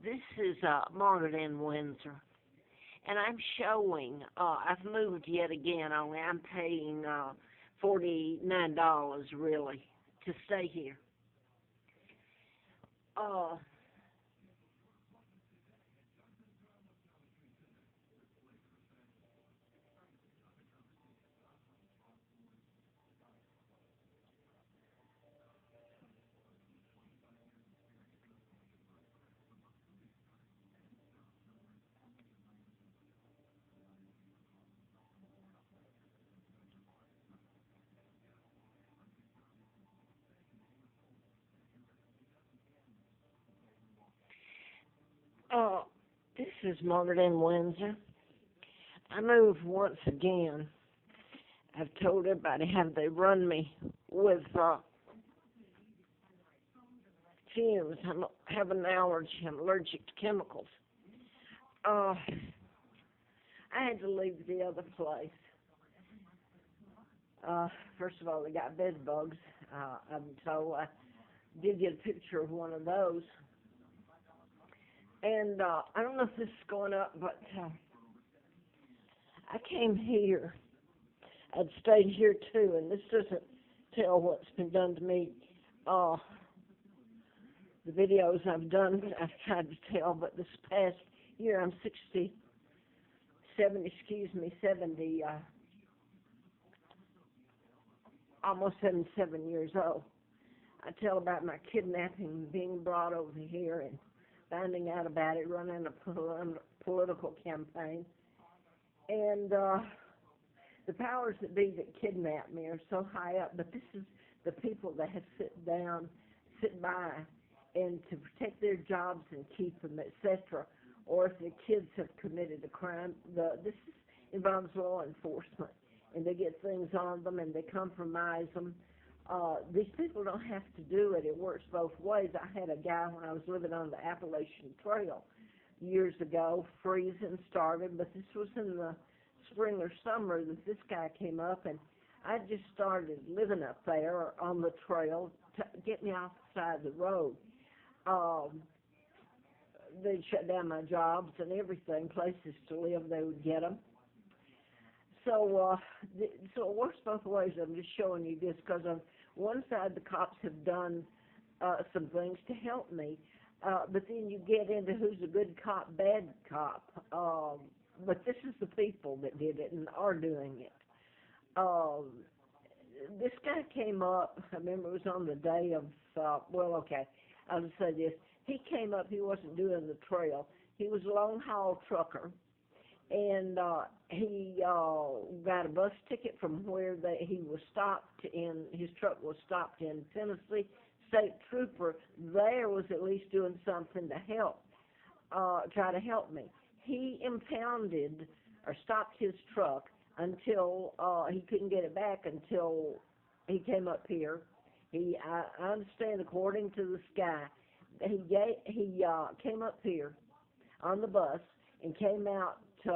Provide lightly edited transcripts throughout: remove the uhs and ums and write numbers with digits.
This is Margaret in Windsor, and I'm showing. I've moved yet again. Only I'm paying $49 really to stay here. Uh, uh, this is Margaret in Windsor. I moved once again. I've told everybody how they run me with fumes. I have an allergy. I'm allergic to chemicals. Uh, I had to leave the other place. First of all, they got bed bugs. I'm told I did get a picture of one of those. And I don't know if this is going up, but I came here. I'd stayed here too, and this doesn't tell what's been done to me. Uh, the videos I've done, I've tried to tell, but this past year I'm 70, almost 77 years old. I tell about my kidnapping, being brought over here, and finding out about it, running a political campaign. And the powers that be that kidnapped me are so high up, but this is the people that have sit by, and to protect their jobs and keep them, etc. Or if the kids have committed a crime, this involves law enforcement, and they get things on them and they compromise them. These people don't have to do it. It works both ways. I had a guy when I was living on the Appalachian Trail years ago, freezing started, but this was in the spring or summer that this guy came up, and I just started living up there on the trail to get me off the side of the road. Um, they'd shut down my jobs and everything, places to live, they would get them. So it works both ways. I'm just showing you this because on one side the cops have done some things to help me, but then you get into who's a good cop, bad cop. But this is the people that did it and are doing it. Um, this guy came up, I remember it was on the day of, okay, I'll just say this. He came up, he wasn't doing the trail. He was a long haul trucker, and he got a bus ticket from where he was stopped in, his truck was stopped in Tennessee. State trooper there was at least doing something to help, try to help me. He impounded or stopped his truck until he couldn't get it back until he came up here. I understand, according to this guy, he came up here on the bus and came out to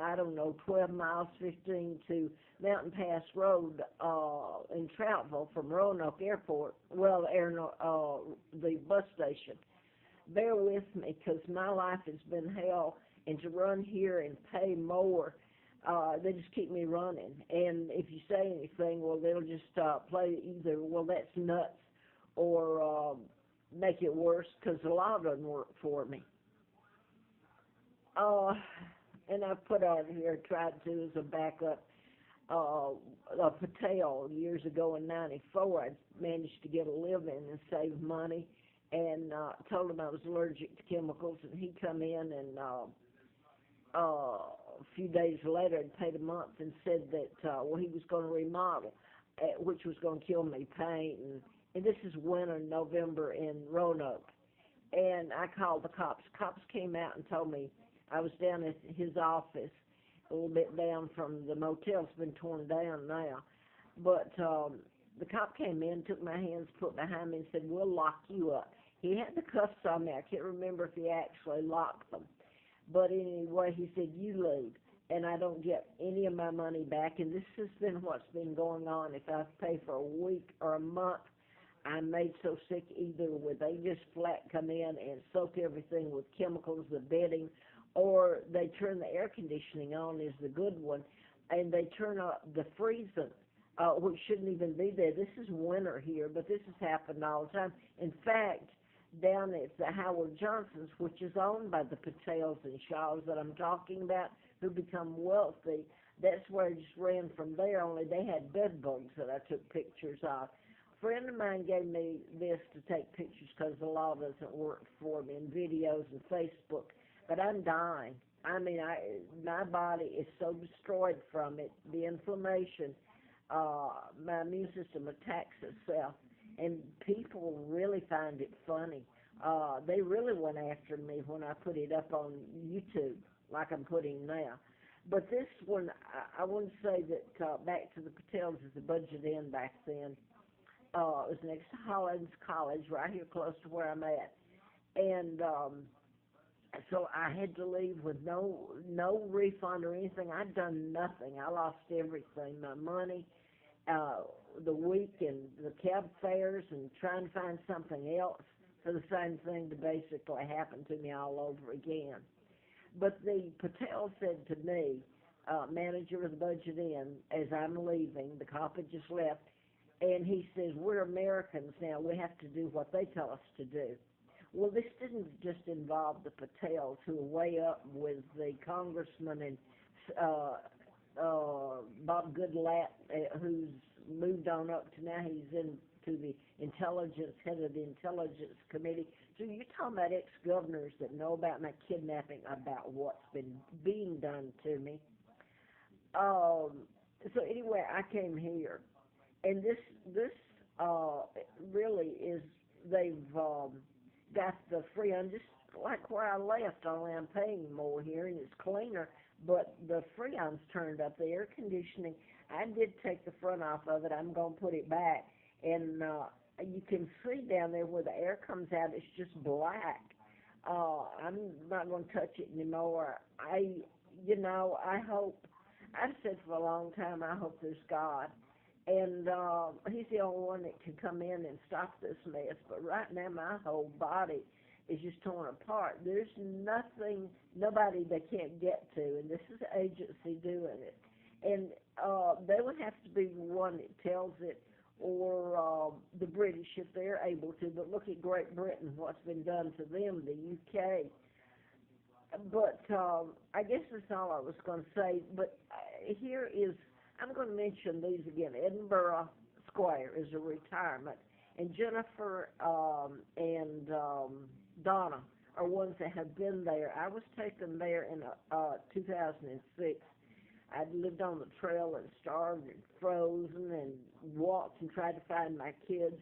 I don't know, 12 miles, 15 to Mountain Pass Road in Troutville from Roanoke Airport, the bus station. Bear with me, because my life has been hell, and to run here and pay more, they just keep me running. And if you say anything, well, they'll just play either, well, that's nuts, or make it worse, because the law doesn't work for me. And I've put on here, tried to, as a backup, a Patel years ago in '94. I managed to get a living and save money, and told him I was allergic to chemicals, and he come in, and a few days later I'd paid a month and said that he was going to remodel, which was going to kill me, paint, and this is winter, November in Roanoke. And I called the cops. Cops came out and told me I was down at his office, a little bit down from the motel. It's been torn down now. But the cop came in, took my hands, put behind me, and said, we'll lock you up. He had the cuffs on me. I can't remember if he actually locked them. But anyway, he said, you leave, and I don't get any of my money back. And this has been what's been going on. If I pay for a week or a month, I'm made so sick either with they just flat come in and soak everything with chemicals, the bedding, or they turn the air conditioning on is the good one, and they turn up the freezing, which shouldn't even be there. This is winter here, but this has happened all the time. In fact, down at the Howard Johnson's, which is owned by the Patels and Shaws that I'm talking about, who become wealthy, that's where I just ran from there, only they had bed bugs that I took pictures of. A friend of mine gave me this to take pictures because the law doesn't work for me in videos and Facebook, but I'm dying. I mean, my body is so destroyed from it, the inflammation, my immune system attacks itself, and people really find it funny. They really went after me when I put it up on YouTube, like I'm putting now. But this one, I wouldn't say that back to the Patels is the Budget Inn back then. It was next to Hollins College, right here close to where I'm at. And so I had to leave with no refund or anything. I'd done nothing. I lost everything, my money, the week and the cab fares and trying to find something else for the same thing to basically happen to me all over again. But the Patel said to me, manager of the Budget Inn, as I'm leaving, the cop had just left, and he says, we're Americans now, we have to do what they tell us to do. Well, this didn't just involve the Patels, who are way up with the congressman and Bob Goodlatte, who's moved on up to now he's into the head of the Intelligence Committee. So you're talking about ex-governors that know about my kidnapping, about what's been being done to me. So anyway, I came here, and this really is, they've got the free, I'm just like where I left, only I'm paying more here, and it's cleaner, but the Freon's turned up, the air conditioning. I did take the front off of it. I'm going to put it back, and you can see down there where the air comes out, it's just black. I'm not going to touch it anymore. I hope, I've said for a long time, I hope there's God. And he's the only one that can come in and stop this mess. But right now, my whole body is just torn apart. There's nobody they can't get to, and this is the agency doing it. And they would have to be one that tells it, or the British if they're able to. But look at Great Britain, what's been done to them, the UK. But I guess that's all I was going to say. But here is, I'm going to mention these again. Edinburgh Square is a retirement, and Jennifer and Donna are ones that have been there. I was taken there in 2006. I'd lived on the trail and starved and frozen and walked and tried to find my kids.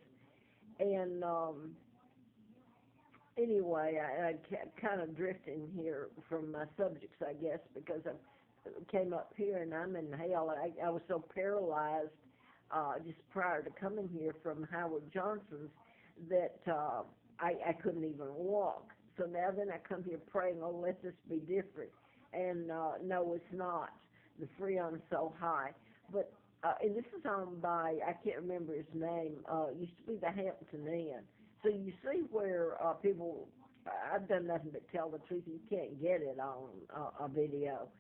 And anyway, I kept kind of drifting here from my subjects, I guess, because I came up here and I'm in hell. I was so paralyzed just prior to coming here from Howard Johnson's that I couldn't even walk. So now then I come here praying, oh, let this be different. And no, it's not. The Freon's so high. But and this is owned by, I can't remember his name, used to be the Hampton Inn. So you see where people, I've done nothing but tell the truth. You can't get it on a video.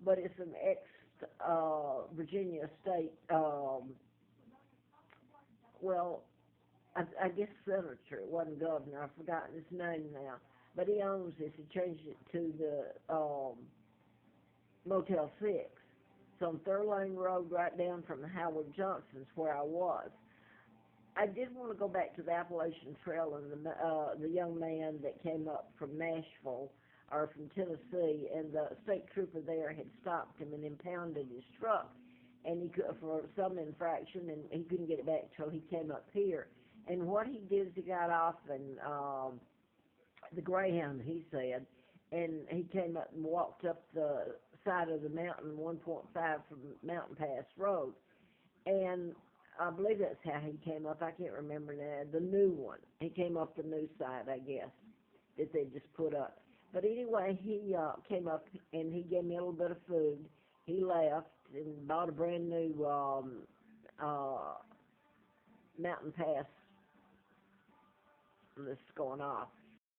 But it's an ex-Virginia state, well, I guess senator. It wasn't governor. I've forgotten his name now. But he owns this. He changed it to the Motel 6. It's on THIRLANE Road right down from the Howard Johnson's where I was. I did want to go back to the Appalachian Trail and the young man that came up from Nashville or from Tennessee, and the state trooper there had stopped him and impounded his truck, and he could, for some infraction, and he couldn't get it back till he came up here. And what he did is he got off and the Greyhound, he said, and he came up and walked up the side of the mountain, 1.5 from Mountain Pass Road. And I believe that's how he came up. I can't remember now. The new one. He came up the new side, I guess, that they just put up. But anyway, he came up and he gave me a little bit of food. He left and bought a brand new Mountain Pass from this going off.